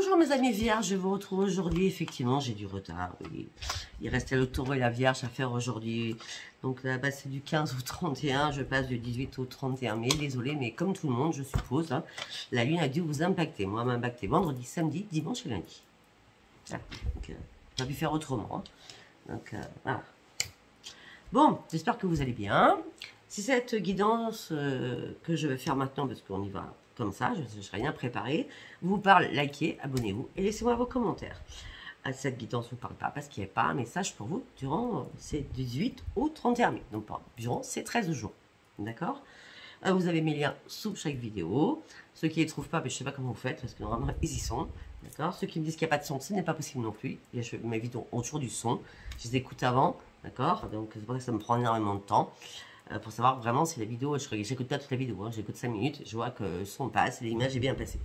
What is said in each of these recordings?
Bonjour mes amis vierges, je vous retrouve aujourd'hui. Effectivement, j'ai du retard. Oui. Il restait le taureau et la vierge à faire aujourd'hui. Donc là-bas, c'est du 15 au 31. Je passe du 18 au 31 mai. Désolé, mais comme tout le monde, je suppose, hein, la lune a dû vous impacter. Moi, elle m'a impacté vendredi, samedi, dimanche et lundi. Voilà. Donc, on a pu faire autrement. Hein. Donc, voilà. Bon, j'espère que vous allez bien. C'est cette guidance que je vais faire maintenant parce qu'on y va comme ça, je n'ai rien préparé. Vous parle, likez, abonnez-vous et laissez-moi vos commentaires. Cette guidance ne vous parle pas parce qu'il n'y a pas un message pour vous durant ces 18 au 31 mai. Donc, durant ces 13 jours. D'accord? Vous avez mes liens sous chaque vidéo. Ceux qui ne les trouvent pas, je ne sais pas comment vous faites parce que normalement, ils y sont. D'accord? Ceux qui me disent qu'il n'y a pas de son, ce n'est pas possible non plus. Mes vidéos ont toujours du son. Je les écoute avant. D'accord? Donc, c'est pour ça que ça me prend énormément de temps. Pour savoir vraiment si la vidéo, j'écoute pas toute la vidéo, hein, j'écoute 5 minutes, je vois que le son passe, l'image est bien placée.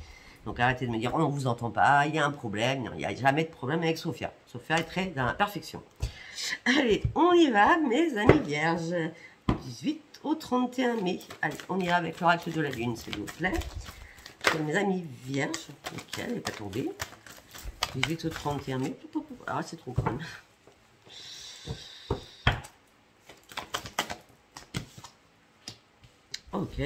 Donc arrêtez de me dire, oh, on ne vous entend pas, il y a un problème. Non, il n'y a jamais de problème avec Sophia. Sophia est très dans la perfection. Allez, on y va, mes amis vierges. 18 au 31 mai. Allez, on ira avec l'oracle de la lune, s'il vous plaît. Pour mes amis vierges, ok, elle n'est pas tombée. 18 au 31 mai. Ah, c'est trop quand même. Ok.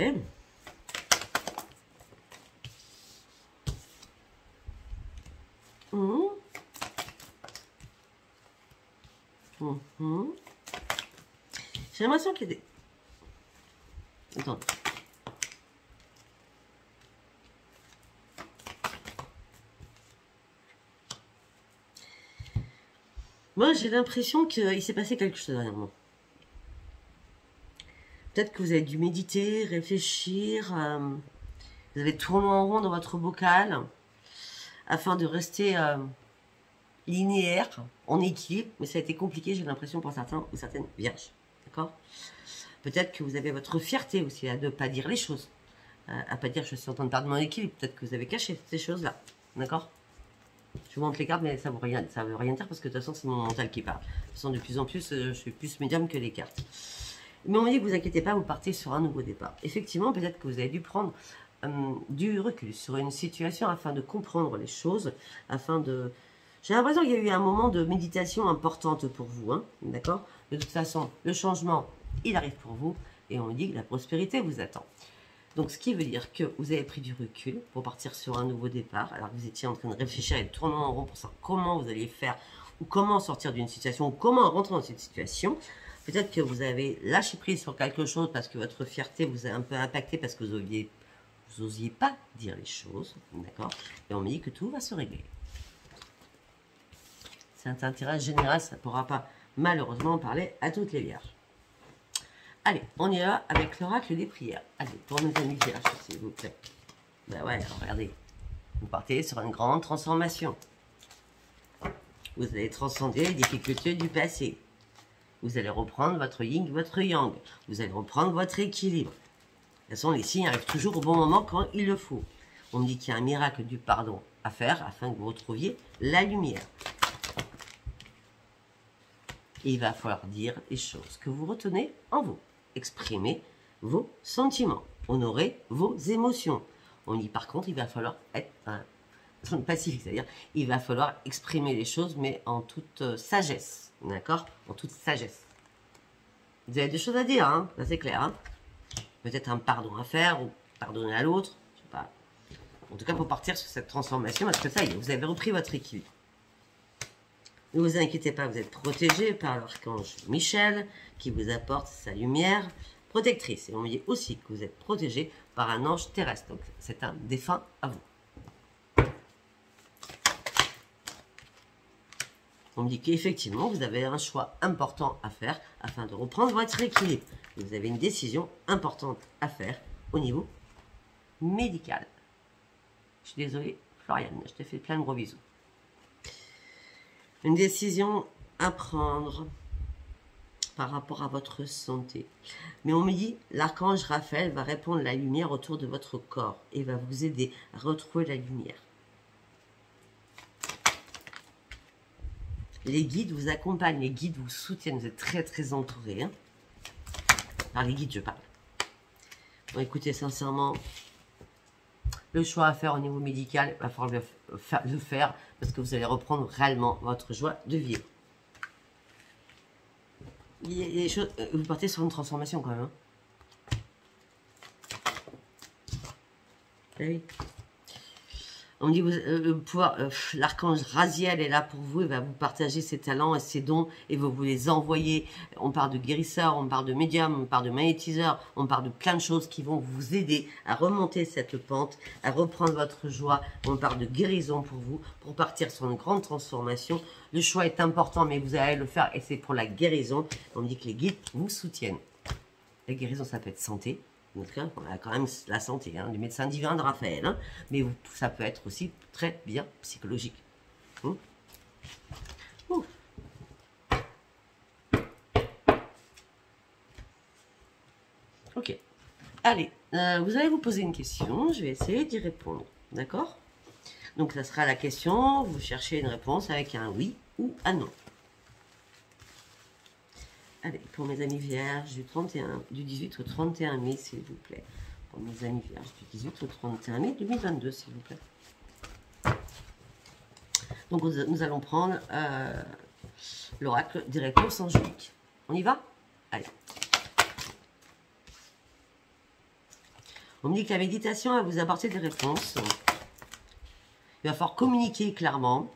J'ai l'impression qu'il y a des... Attendez. Moi, j'ai l'impression qu'il s'est passé quelque chose dernièrement. Peut-être que vous avez dû méditer, réfléchir. Vous avez tourné en rond dans votre bocal afin de rester linéaire, en équilibre. Mais ça a été compliqué, j'ai l'impression, pour certains ou certaines vierges. D'accord? Peut-être que vous avez votre fierté aussi à ne pas dire les choses. À pas dire je suis en train de perdre mon équilibre. Peut-être que vous avez caché ces choses-là. D'accord? Je vous montre les cartes, mais ça ne veut rien dire parce que de toute façon, c'est mon mental qui parle. De toute façon, de plus en plus, je suis plus médium que les cartes. Mais on me dit que vous inquiétez pas, vous partez sur un nouveau départ. Effectivement, peut-être que vous avez dû prendre du recul sur une situation afin de comprendre les choses, afin de... J'ai l'impression qu'il y a eu un moment de méditation importante pour vous, hein, d'accord? De toute façon, le changement, il arrive pour vous, et on me dit que la prospérité vous attend. Donc, ce qui veut dire que vous avez pris du recul pour partir sur un nouveau départ, alors que vous étiez en train de réfléchir et de tourner en rond pour savoir comment vous alliez faire, ou comment sortir d'une situation, ou comment rentrer dans cette situation. Peut-être que vous avez lâché prise sur quelque chose parce que votre fierté vous a un peu impacté parce que vous n'osiez pas dire les choses, d'accord? Et on me dit que tout va se régler. C'est un intérêt général, ça ne pourra pas malheureusement parler à toutes les vierges. Allez, on y va avec l'oracle des prières. Allez, pour mes amis vierges, s'il vous plaît. Ben ouais, alors regardez. Vous partez sur une grande transformation. Vous allez transcender les difficultés du passé. Vous allez reprendre votre yin, votre yang. Vous allez reprendre votre équilibre. De toute façon, les signes arrivent toujours au bon moment quand il le faut. On me dit qu'il y a un miracle du pardon à faire afin que vous retrouviez la lumière. Et il va falloir dire les choses que vous retenez en vous. Exprimer vos sentiments. Honorer vos émotions. On dit par contre, il va falloir être pacifique, c'est-à-dire il va falloir exprimer les choses, mais en toute sagesse. D'accord? En toute sagesse. Vous avez des choses à dire, hein? Ça c'est clair. Hein? Peut-être un pardon à faire, ou pardonner à l'autre. Je sais pas. En tout cas, pour partir sur cette transformation, parce que ça y est, vous avez repris votre équilibre. Ne vous inquiétez pas, vous êtes protégé par l'archange Michel, qui vous apporte sa lumière protectrice. Et on me dit aussi que vous êtes protégé par un ange terrestre. Donc, c'est un défunt à vous. On me dit qu'effectivement, vous avez un choix important à faire afin de reprendre votre équilibre. Vous avez une décision importante à faire au niveau médical. Je suis désolée, Floriane, je te fais plein de gros bisous. Une décision à prendre par rapport à votre santé. Mais on me dit, l'archange Raphaël va répandre la lumière autour de votre corps et va vous aider à retrouver la lumière. Les guides vous accompagnent, les guides vous soutiennent, vous êtes très très entourés. Hein. Alors les guides, je parle. Bon, écoutez, sincèrement, le choix à faire au niveau médical, il va falloir le faire parce que vous allez reprendre réellement votre joie de vivre. Il y a des choses, vous partez sur une transformation quand même. Hein. Ah oui. On me dit le pouvoir, l'archange Raziel est là pour vous, il va vous partager ses talents et ses dons et vous les envoyer. On parle de guérisseur, on parle de médium, on parle de magnétiseur, on parle de plein de choses qui vont vous aider à remonter cette pente, à reprendre votre joie. On parle de guérison pour vous, pour partir sur une grande transformation. Le choix est important, mais vous allez le faire et c'est pour la guérison. On me dit que les guides vous soutiennent. La guérison, ça peut être santé. En tout cas, on a quand même la santé hein, du médecin divin de Raphaël. Hein, mais ça peut être aussi très bien psychologique. Ok. Allez, vous allez vous poser une question. Je vais essayer d'y répondre. D'accord? Donc, ça sera la question. Vous cherchez une réponse avec un oui ou un non. Allez, pour mes amis vierges du 18 au 31 mai, s'il vous plaît. Pour mes amis vierges du 18 au 31 mai 2022, s'il vous plaît. Donc, nous allons prendre l'oracle des réponses angéliques. On y va? Allez. On me dit que la méditation va vous apporter des réponses. Il va falloir communiquer clairement.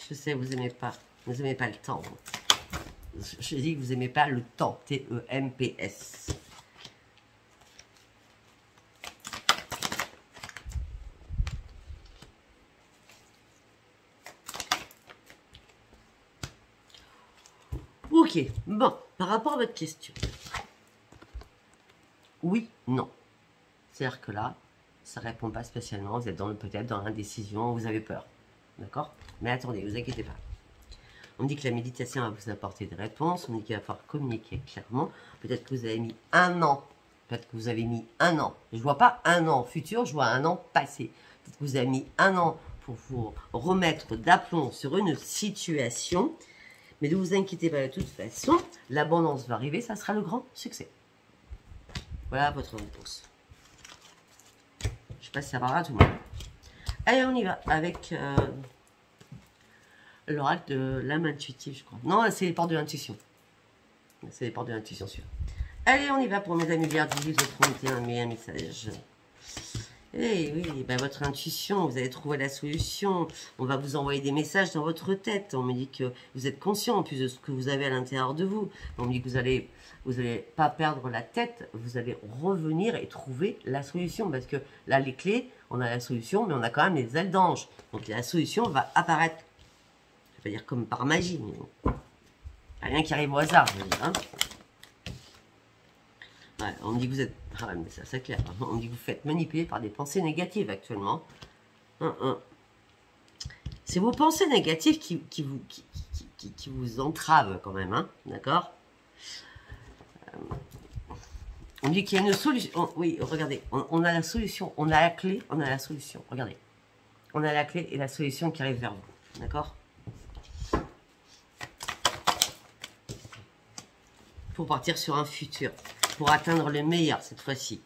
Je sais, vous n'aimez pas le temps. Je dis que vous n'aimez pas le temps. T-E-M-P-S. Ok, bon, par rapport à votre question. Oui, non. C'est-à-dire que là, ça ne répond pas spécialement. Vous êtes peut-être dans l'indécision, vous avez peur. D'accord? Mais attendez, vous inquiétez pas. On dit que la méditation va vous apporter des réponses. On dit qu'il va falloir communiquer clairement. Peut-être que vous avez mis un an. Peut-être que vous avez mis un an. Je ne vois pas un an futur, je vois un an passé. Peut-être que vous avez mis un an pour vous remettre d'aplomb sur une situation. Mais ne vous inquiétez pas, de toute façon, l'abondance va arriver, ça sera le grand succès. Voilà votre réponse. Je ne sais pas si ça parlera à tout le monde. Allez, on y va avec l'oracle de l'âme intuitive, je crois. Non, c'est les portes de l'intuition. C'est les portes de l'intuition, sûr. Allez, on y va pour mes amis vierges, 18 au 31 mai, un message. Eh oui, ben votre intuition, vous allez trouver la solution. On va vous envoyer des messages dans votre tête. On me dit que vous êtes conscient en plus de ce que vous avez à l'intérieur de vous. On me dit que vous allez pas perdre la tête, vous allez revenir et trouver la solution. Parce que là, les clés, on a la solution, mais on a quand même les ailes d'ange. Donc la solution va apparaître. Je vais pas dire comme par magie. Mais rien qui arrive au hasard, je veux dire, hein. Ouais, on me dit que vous êtes... Ah, mais ça, c'est clair. On me dit que vous faites manipuler par des pensées négatives actuellement. C'est vos pensées négatives qui vous entravent quand même, hein. D'accord? On me dit qu'il y a une solution. Oui, regardez, on a la solution. On a la clé, on a la solution. Regardez. On a la clé et la solution qui arrive vers vous. D'accord? Pour partir sur un futur. Pour atteindre le meilleur cette fois-ci.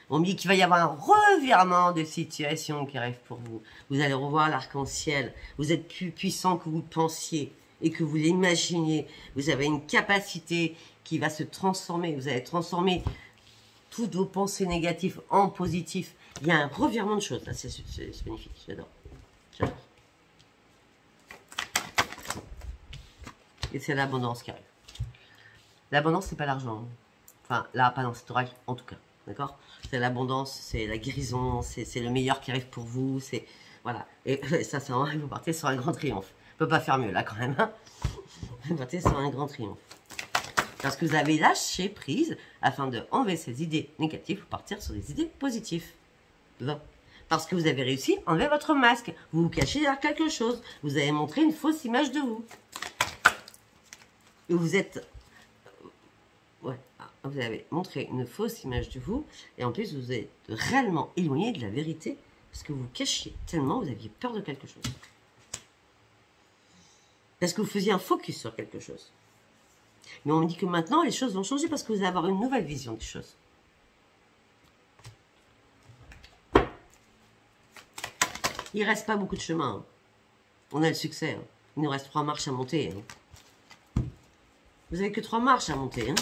On me dit qu'il va y avoir un revirement de situation qui arrive pour vous. Vous allez revoir l'arc-en-ciel. Vous êtes plus puissant que vous pensiez et que vous l'imaginiez. Vous avez une capacité qui va se transformer. Vous allez transformer toutes vos pensées négatives en positif. Il y a un revirement de choses. Là, c'est magnifique. J'adore. J'adore. Et c'est l'abondance qui arrive. L'abondance, c'est pas l'argent. Enfin, là, pas dans cet oracle, en tout cas. D'accord? C'est l'abondance, c'est la guérison, c'est le meilleur qui arrive pour vous. C'est voilà. Et ça, vous partez sur un grand triomphe. On peut pas faire mieux, là, quand même. Hein, vous partez sur un grand triomphe. Parce que vous avez lâché prise afin de enlever ces idées négatives pour partir sur des idées positives. Parce que vous avez réussi à enlever votre masque. Vous vous cachez derrière quelque chose. Vous avez montré une fausse image de vous. Et vous êtes... Ouais, vous avez montré une fausse image de vous. Et en plus, vous êtes réellement éloigné de la vérité. Parce que vous cachiez tellement, vous aviez peur de quelque chose. Parce que vous faisiez un focus sur quelque chose. Mais on me dit que maintenant, les choses vont changer parce que vous allez avoir une nouvelle vision des choses. Il ne reste pas beaucoup de chemin. Hein. On a le succès. Hein. Il nous reste 3 marches à monter. Hein. Vous n'avez que 3 marches à monter. Hein.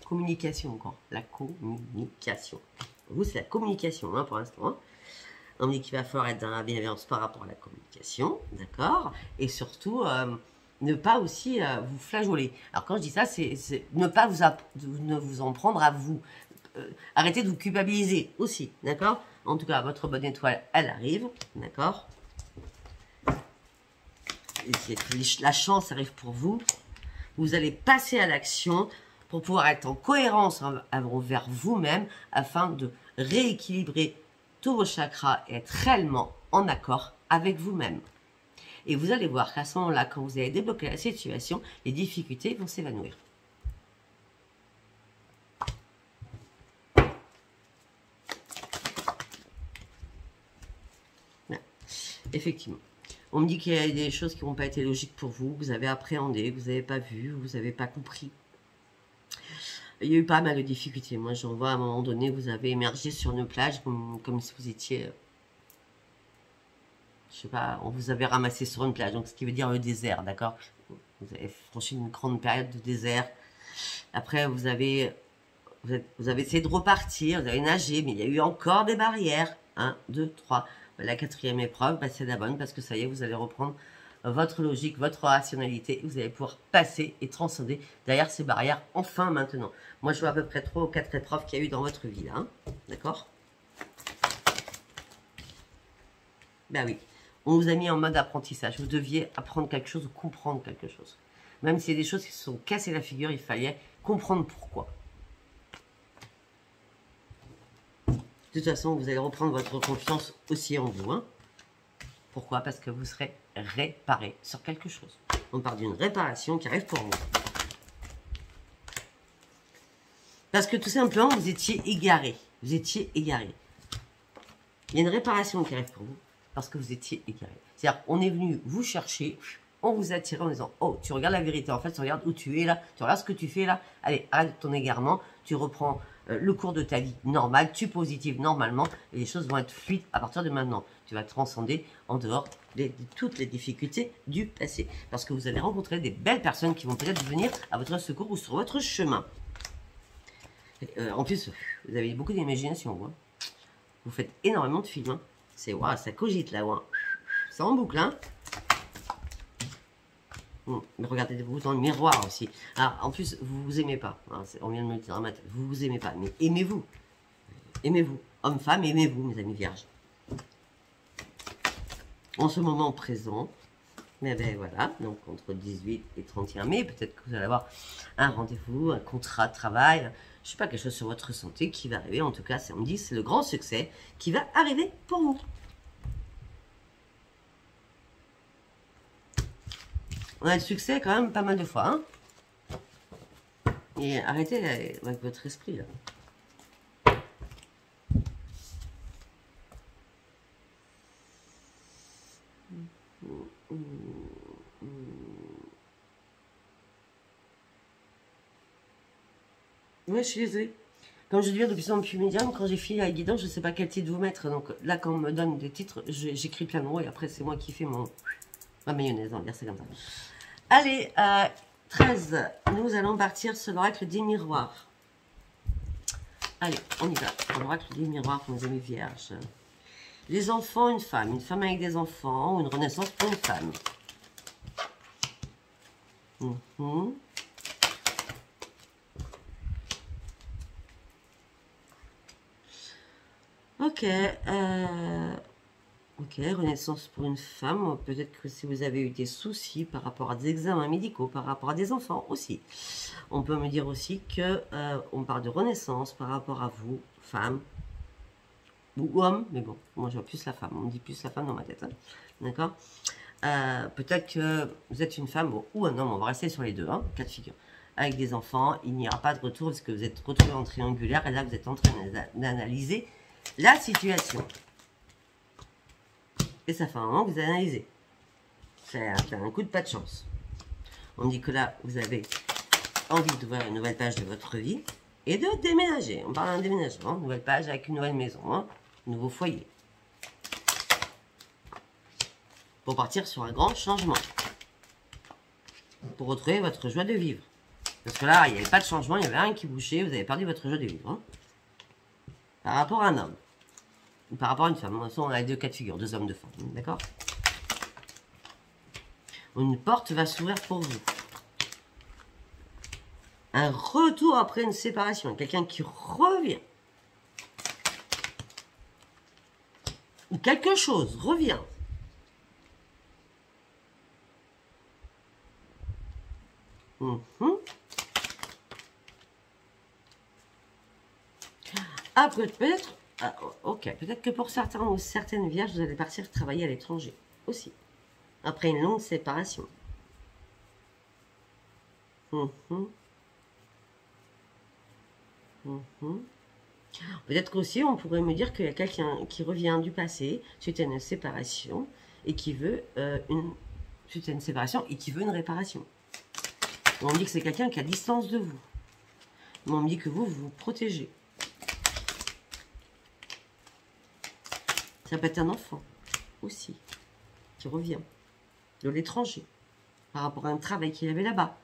Communication encore. La communication. Vous, c'est la communication hein, pour l'instant. Hein. On me dit qu'il va falloir être dans la bienveillance par rapport à la communication. D'accord. Et surtout, ne pas aussi vous flageoler. Alors quand je dis ça, c'est ne pas ne vous en prendre à vous. Arrêtez de vous culpabiliser aussi. D'accord. En tout cas, votre bonne étoile, elle arrive. D'accord. La chance arrive pour vous. Vous allez passer à l'action pour pouvoir être en cohérence envers vous-même afin de rééquilibrer tous vos chakras et être réellement en accord avec vous-même. Et vous allez voir qu'à ce moment-là, quand vous allez débloquer la situation, les difficultés vont s'évanouir. Effectivement. On me dit qu'il y a des choses qui n'ont pas été logiques pour vous, que vous avez appréhendé, que vous n'avez pas vu, que vous n'avez pas compris. Il y a eu pas mal de difficultés. Moi, j'en vois à un moment donné, vous avez émergé sur une plage comme si vous étiez... je sais pas, on vous avait ramassé sur une plage, donc ce qui veut dire le désert, d'accord? Vous avez franchi une grande période de désert. Après, vous avez essayé de repartir, vous avez nagé, mais il y a eu encore des barrières. 1, 2, 3. La 4e épreuve, bah, c'est la bonne parce que ça y est, vous allez reprendre votre logique, votre rationalité. Vous allez pouvoir passer et transcender derrière ces barrières enfin maintenant. Moi, je vois à peu près 3 ou 4 épreuves qu'il y a eu dans votre vie là. Hein, d'accord? Ben oui. On vous a mis en mode apprentissage. Vous deviez apprendre quelque chose ou comprendre quelque chose. Même s'il y a des choses qui se sont cassées la figure, il fallait comprendre pourquoi. De toute façon, vous allez reprendre votre confiance aussi en vous. Hein. Pourquoi? Parce que vous serez réparé sur quelque chose. On parle d'une réparation qui arrive pour vous. Parce que tout simplement, vous étiez égaré. Vous étiez égaré. Il y a une réparation qui arrive pour vous parce que vous étiez égaré. C'est-à-dire, on est venu vous chercher, on vous a tiré en disant « Oh, tu regardes la vérité. En fait, tu regardes où tu es là. Tu regardes ce que tu fais là. Allez, arrête ton égarement. Tu reprends... le cours de ta vie normal, tu positives normalement et les choses vont être fluides à partir de maintenant. Tu vas transcender en dehors de toutes les difficultés du passé. Parce que vous allez rencontrer des belles personnes qui vont peut-être venir à votre secours ou sur votre chemin. En plus, vous avez beaucoup d'imagination. Hein. Vous faites énormément de films. Hein. C'est waouh, ça cogite là. Hein. C'est en boucle. Hein. Mais regardez-vous dans le miroir aussi. Ah, en plus, vous vous aimez pas. Hein, on vient de me le dire dans ma tête. Vous vous aimez pas. Mais aimez-vous. Aimez-vous. Homme, femme, aimez-vous, mes amis vierges. En ce moment présent, mais ben voilà, donc entre 18 et 31 mai, peut-être que vous allez avoir un rendez-vous, un contrat de travail, je sais pas, quelque chose sur votre santé qui va arriver. En tout cas, on me dit c'est le grand succès qui va arriver pour vous. On a le succès quand même pas mal de fois. Hein, et arrêtez avec votre esprit là. Ouais, je suis désolée. Comme je deviens de plus en plus médium, quand j'ai fini la guidance, je ne sais pas quel titre vous mettre. Donc là, quand on me donne des titres, j'écris plein de mots et après, c'est moi qui fais ma mayonnaise. On va dire c'est comme ça. Allez, 13. Nous allons partir sur l'oracle des miroirs. Allez, on y va. L'oracle des miroirs pour mes amis vierges. Les enfants, une femme avec des enfants, ou une renaissance pour une femme. Ok, ok, renaissance pour une femme. Peut-être que si vous avez eu des soucis par rapport à des examens médicaux, par rapport à des enfants aussi. On peut me dire aussi que on parle de renaissance par rapport à vous, femme ou homme, mais bon, moi je vois plus la femme. On me dit plus la femme dans ma tête, hein. D'accord. Peut-être que vous êtes une femme ou un homme. On va rester sur les deux, hein, cas de figure. Avec des enfants, il n'y aura pas de retour parce que vous êtes retrouvé en triangulaire et là vous êtes en train d'analyser la situation. Et ça fait un moment que vous analysez. C'est un coup de pas de chance. On dit que là, vous avez envie d'ouvrir une nouvelle page de votre vie et de déménager. On parle d'un déménagement, nouvelle page avec une nouvelle maison, hein, nouveau foyer. Pour partir sur un grand changement. Pour retrouver votre joie de vivre. Parce que là, il n'y avait pas de changement, il n'y avait rien qui bougeait, vous avez perdu votre joie de vivre. Hein. Par rapport à un homme. Ou par rapport à une femme. De toute façon, on a deux cas de figure, deux hommes, deux femmes. D'accord? Une porte va s'ouvrir pour vous. Un retour après une séparation. Quelqu'un qui revient. Ou quelque chose revient. Après, peut-être... Ah, ok, peut-être que pour certains ou certaines vierges, vous allez partir travailler à l'étranger. Aussi. Après une longue séparation. Peut-être qu'aussi, on pourrait me dire qu'il y a quelqu'un qui revient du passé suite à une séparation et qui veut suite à une séparation et qui veut une réparation. On me dit que c'est quelqu'un qui est à distance de vous. Mais on me dit que vous vous protégez. Ça peut être un enfant aussi qui revient de l'étranger par rapport à un travail qu'il avait là-bas.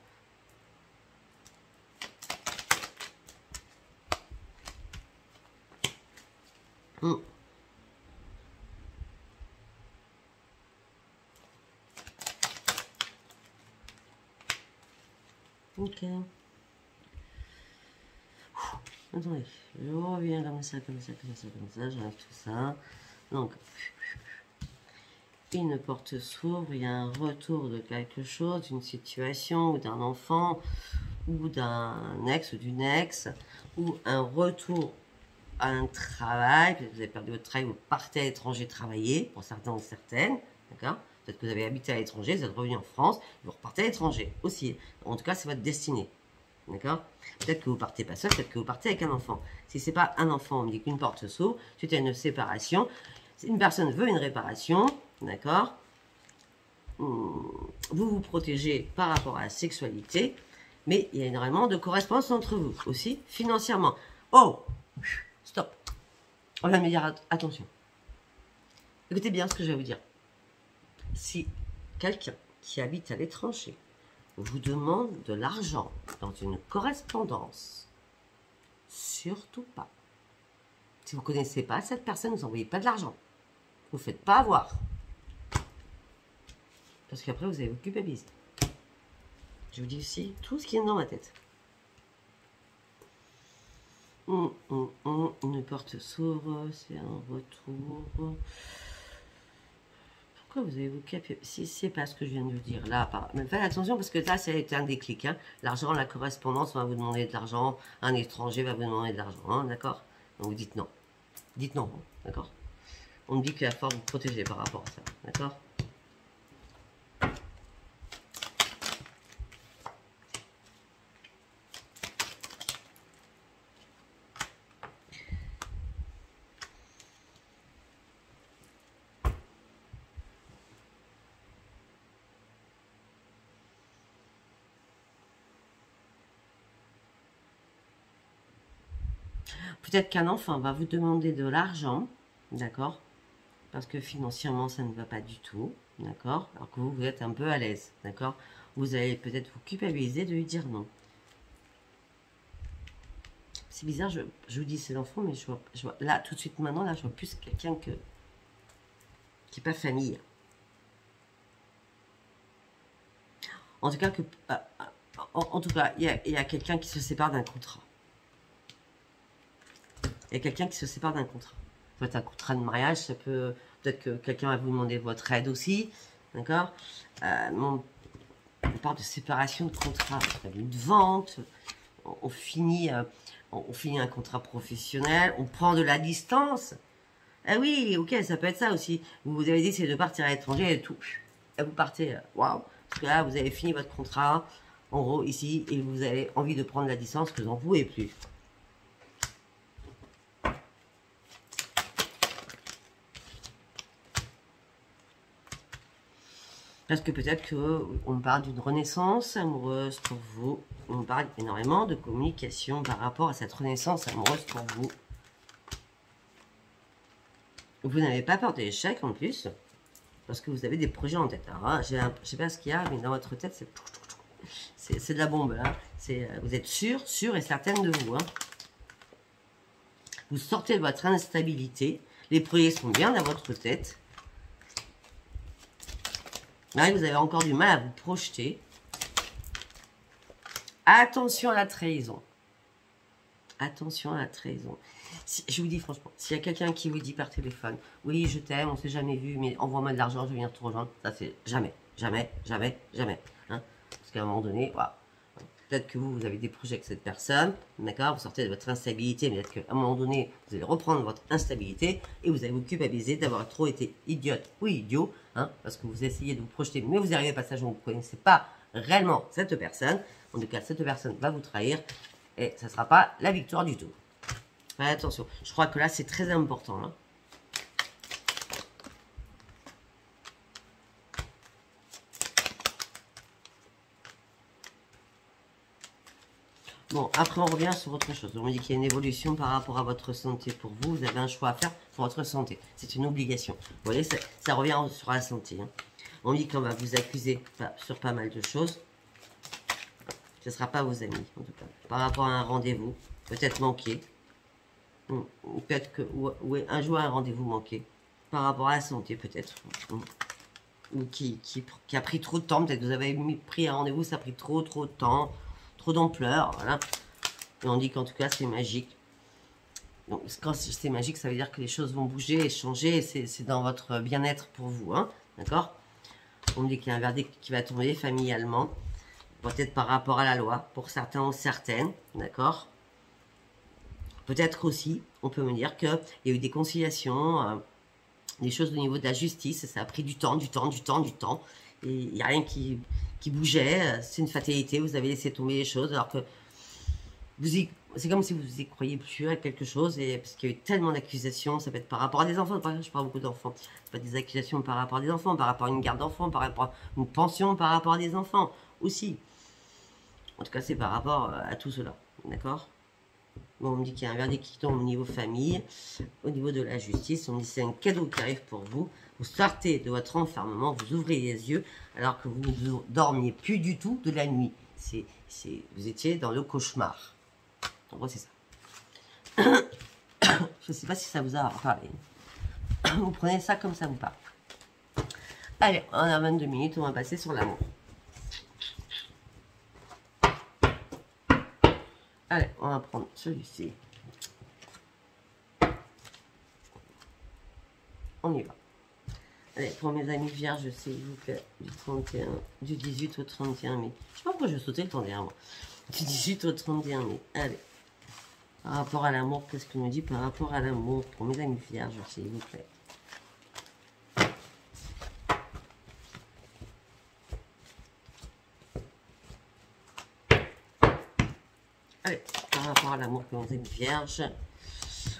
Ok. Attendez, je reviens comme ça, comme ça, comme ça, comme ça, j'enlève tout ça. Donc, une porte s'ouvre, il y a un retour de quelque chose, d'une situation, ou d'un enfant, ou d'un ex, ou d'une ex, ou un retour à un travail, peut-être que vous avez perdu votre travail, vous partez à l'étranger travailler, pour certains ou certaines, d'accord? Peut-être que vous avez habité à l'étranger, vous êtes revenu en France, vous repartez à l'étranger aussi. En tout cas, c'est votre destinée. D'accord? Peut-être que vous partez pas seul, peut-être que vous partez avec un enfant. Si c'est pas un enfant, on me dit qu'une porte s'ouvre, suite à une séparation. Une personne veut une réparation, d'accord? Vous vous protégez par rapport à la sexualité, mais il y a énormément de correspondance entre vous, aussi financièrement. Oh! Stop! On va me dire attention. Écoutez bien ce que je vais vous dire. Si quelqu'un qui habite à l'étranger vous demande de l'argent dans une correspondance, surtout pas. Si vous ne connaissez pas cette personne, vous n'envoyez pas de l'argent. Vous ne faites pas avoir. Parce qu'après, vous allez vous culpabiliser. Je vous dis aussi tout ce qui est dans ma tête. Une porte s'ouvre, c'est un retour. Pourquoi vous avez vous capé? Si c'est pas ce que je viens de vous dire là, mais faites attention parce que là, ça a été un déclic. Hein. L'argent, la correspondance, on va vous demander de l'argent. Un étranger va vous demander de l'argent, hein, d'accord? Donc vous dites non. Dites non, d'accord? On me dit qu'il va falloir vous protéger par rapport à ça, d'accord? Peut-être qu'un enfant va vous demander de l'argent, d'accord? Parce que financièrement, ça ne va pas du tout, d'accord? Alors que vous, vous êtes un peu à l'aise, d'accord? Vous allez peut-être vous culpabiliser de lui dire non. C'est bizarre, je vous dis c'est l'enfant, mais je vois, là, tout de suite, maintenant, là, je vois plus quelqu'un qui n'est pas famille. En tout cas, il y a quelqu'un qui se sépare d'un contrat. Il y a quelqu'un qui se sépare d'un contrat. Ça peut être un contrat de mariage, ça peut... Peut-être que quelqu'un va vous demander votre aide aussi, d'accord? On parle de séparation de contrat, une vente, on finit un contrat professionnel, on prend de la distance. Ah oui, ok, ça peut être ça aussi. Vous avez décidé de partir à l'étranger et tout. Et vous partez, waouh, parce que là, vous avez fini votre contrat, en gros, ici, et vous avez envie de prendre la distance que vous n'en pouvez plus. Parce que peut-être qu'on parle d'une renaissance amoureuse pour vous. On parle énormément de communication par rapport à cette renaissance amoureuse pour vous. Vous n'avez pas peur de l'échec en plus. Parce que vous avez des projets en tête. Alors, hein, je ne sais pas ce qu'il y a, mais dans votre tête, c'est de la bombe. Là. Vous êtes sûr et certaine de vous. Hein. Vous sortez de votre instabilité. Les projets sont bien dans votre tête. Là, vous avez encore du mal à vous projeter. Attention à la trahison. Attention à la trahison. Si, je vous dis franchement, s'il y a quelqu'un qui vous dit par téléphone, oui, je t'aime, on ne s'est jamais vu, mais envoie-moi de l'argent, je vais venir te rejoindre. Ça, c'est jamais, jamais, jamais, jamais. Hein, parce qu'à un moment donné, voilà. Peut-être que vous avez des projets avec cette personne, d'accord, vous sortez de votre instabilité, mais peut-être qu'à un moment donné, vous allez reprendre votre instabilité et vous allez vous culpabiliser d'avoir trop été idiote ou idiot, hein, parce que vous essayez de vous projeter, mais vous n'arrivez pas à ça, vous ne connaissez pas réellement cette personne. En tout cas, cette personne va vous trahir et ça ne sera pas la victoire du tout. Ouais, attention, je crois que là, c'est très important. Hein. Bon, après, on revient sur autre chose. On me dit qu'il y a une évolution par rapport à votre santé pour vous. Vous avez un choix à faire pour votre santé. C'est une obligation. Vous voyez, ça revient sur la santé. Hein. On me dit qu'on va vous accuser sur pas mal de choses. Ce ne sera pas vos amis, en tout cas. Par rapport à un rendez-vous, peut-être manqué. Ou peut-être que un jour un rendez-vous manqué. Par rapport à la santé, peut-être. Ou qui a pris trop de temps. Peut-être que vous avez pris un rendez-vous, ça a pris trop de temps. Trop d'ampleur, voilà. Et on dit qu'en tout cas, c'est magique. Donc, quand c'est magique, ça veut dire que les choses vont bouger et changer. C'est dans votre bien-être pour vous, hein, d'accord? On me dit qu'il y a un verdict qui va tomber familialement. Peut-être par rapport à la loi, pour certains ou certaines, d'accord? Peut-être aussi, on peut me dire qu'il y a eu des conciliations, des choses au niveau de la justice. Ça a pris du temps. Et il n'y a rien qui bougeait. C'est une fatalité. Vous avez laissé tomber les choses alors que c'est comme si vous y croyez plus à quelque chose. Et parce qu'il y a eu tellement d'accusations. Ça peut être par rapport à des enfants. Je parle beaucoup d'enfants. Pas des accusations par rapport à des enfants, par rapport à une garde d'enfants, par rapport à une pension, par rapport à des enfants aussi. En tout cas, c'est par rapport à tout cela. D'accord? Bon, on me dit qu'il y a un verdict qui tombe au niveau famille, au niveau de la justice. On me dit que c'est un cadeau qui arrive pour vous. Vous sortez de votre enfermement, vous ouvrez les yeux alors que vous ne dormiez plus du tout de la nuit. Vous étiez dans le cauchemar. En gros, c'est ça. Je ne sais pas si ça vous a parlé. Vous prenez ça comme ça vous parle. Allez, on a 22 minutes, on va passer sur l'amour. Allez, on va prendre celui-ci. On y va. Allez, pour mes amis vierges, s'il vous plaît, du 18 au 31 mai. Je sais pas pourquoi je sautais le 31 mois. Du 18 au 31 mai. Allez. Par rapport à l'amour, qu'est-ce qu'on me dit par rapport à l'amour pour mes amis vierges, s'il vous plaît. Allez, par rapport à l'amour pour mes amis vierges,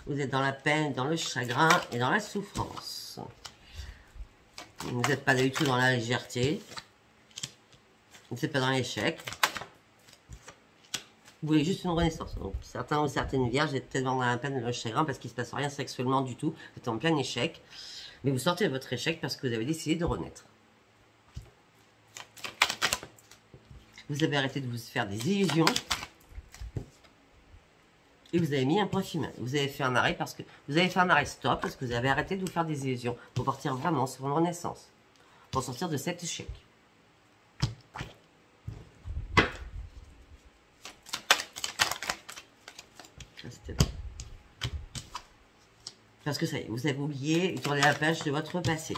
vous êtes dans la peine, dans le chagrin et dans la souffrance. Vous n'êtes pas du tout dans la légèreté. Vous n'êtes pas dans l'échec. Vous voulez juste une renaissance. Donc, certains ou certaines vierges, vous êtes peut-être dans la peine et dans le chagrin parce qu'il ne se passe rien sexuellement du tout. Vous êtes en plein échec. Mais vous sortez de votre échec parce que vous avez décidé de renaître. Vous avez arrêté de vous faire des illusions. Et vous avez mis un point final. Vous avez fait un arrêt parce que vous avez fait un arrêt stop parce que vous avez arrêté de vous faire des illusions pour partir vraiment sur une renaissance, pour sortir de cet échec. Parce que ça y est, vous avez oublié et tourné la page de votre passé.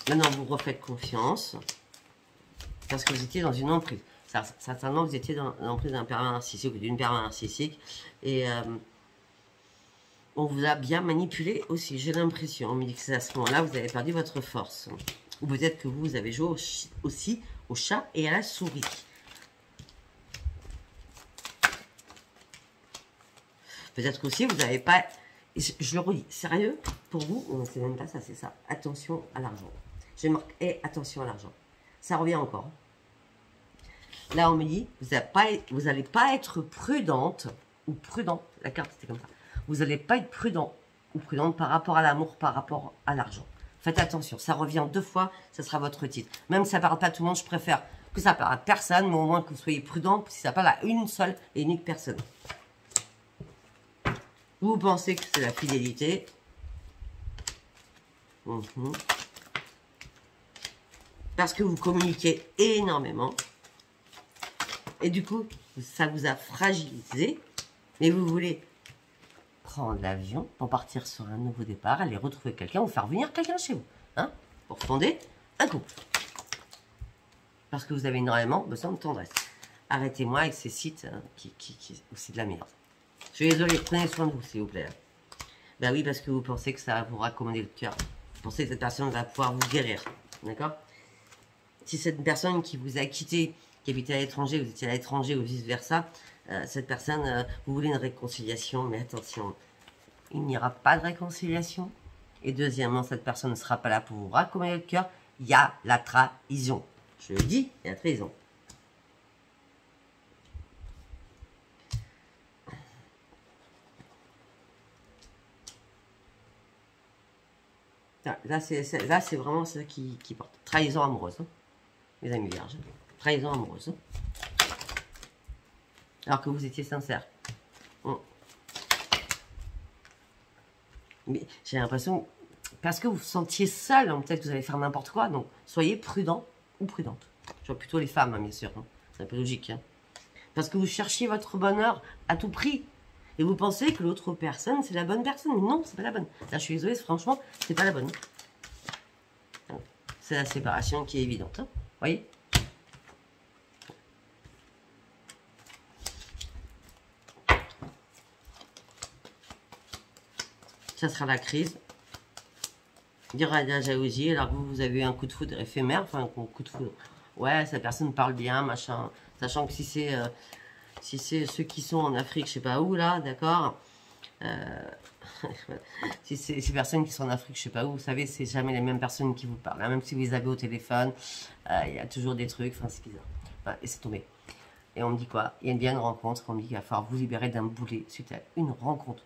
Maintenant, vous refaites confiance parce que vous étiez dans une emprise. Certainement, vous étiez dans l'emprise d'un pervers narcissique ou d'une pervers narcissique. Et on vous a bien manipulé aussi, j'ai l'impression. On me dit que c'est à ce moment-là, vous avez perdu votre force. Ou peut-être que vous avez joué aussi au chat et à la souris. Peut-être qu'aussi, vous n'avez pas... Je le redis, sérieux, pour vous, c'est même pas ça, c'est ça. Attention à l'argent. Je marque, et attention à l'argent. Ça revient encore. Là, on me dit, vous n'allez pas être prudente ou prudent. La carte, c'était comme ça. Vous n'allez pas être prudent ou prudente par rapport à l'amour, par rapport à l'argent. Faites attention, ça revient 2 fois, ça sera votre titre. Même si ça ne parle pas à tout le monde, je préfère que ça parle à personne, mais au moins que vous soyez prudent, si ça parle à une seule et unique personne. Vous pensez que c'est la fidélité. Parce que vous communiquez énormément. Et du coup, ça vous a fragilisé. Mais vous voulez prendre l'avion pour partir sur un nouveau départ, aller retrouver quelqu'un ou faire venir quelqu'un chez vous. Hein, pour fonder un couple. Parce que vous avez énormément besoin de tendresse. Arrêtez-moi avec ces sites où c'est de la merde. Je suis désolée, prenez soin de vous, s'il vous plaît. Ben oui, parce que vous pensez que ça va vous raccommoder le cœur. Vous pensez que cette personne va pouvoir vous guérir. D'accord? Si cette personne qui vous a quitté, qui habitait à l'étranger, vous étiez à l'étranger ou vice-versa, cette personne, vous voulez une réconciliation, mais attention, il n'y aura pas de réconciliation. Et deuxièmement, cette personne ne sera pas là pour vous raccommoder le cœur. Il y a la trahison. Je le dis, il y a la trahison. Là, c'est vraiment ça qui porte. Trahison amoureuse, hein, mes amis vierges. Trahison amoureuse. Hein. Alors que vous étiez sincère. Mais j'ai l'impression, parce que vous vous sentiez seul, hein, peut-être que vous allez faire n'importe quoi, donc soyez prudent ou prudente. Je vois plutôt les femmes, hein, bien sûr. Hein. C'est un peu logique. Hein. Parce que vous cherchiez votre bonheur à tout prix. Et vous pensez que l'autre personne, c'est la bonne personne. Mais non, c'est pas la bonne. Là, je suis désolée, franchement, c'est pas la bonne. C'est la séparation qui est évidente. Hein. Vous voyez? Ça sera la crise. Il y aura de la jalousie. Alors que vous avez eu un coup de foudre éphémère. Enfin, un coup de foudre. Ouais, cette personne parle bien, machin. Sachant que si c'est ceux qui sont en Afrique, je sais pas où, là, d'accord, si c'est ces personnes qui sont en Afrique, je sais pas où, vous savez, c'est jamais les mêmes personnes qui vous parlent. Hein. Même si vous les avez au téléphone, il y a toujours des trucs, enfin, c'est bizarre. Enfin, et c'est tombé. Et on me dit quoi? Il y a bien une rencontre, on me dit qu'il va falloir vous libérer d'un boulet suite à une rencontre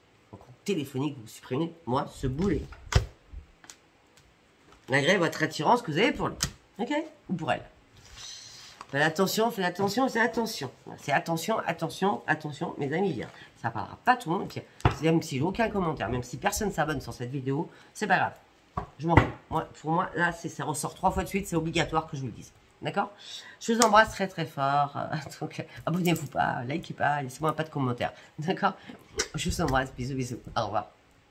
téléphonique, vous supprimez, moi, ce boulet. Malgré votre attirance que vous avez pour lui. Ok? Ou pour elle. Faites attention, faites attention, faites attention. C'est attention, attention, attention, mes amis. Ça parlera pas tout le monde. Même si j'ai aucun commentaire, même si personne s'abonne sur cette vidéo, c'est pas grave. Je m'en fous. Pour moi, là, ça ressort 3 fois de suite, c'est obligatoire que je vous le dise. D'accord? Je vous embrasse très très fort. Donc, abonnez-vous pas, likez pas, laissez-moi pas de commentaires. D'accord? Je vous embrasse. Bisous, bisous. Au revoir.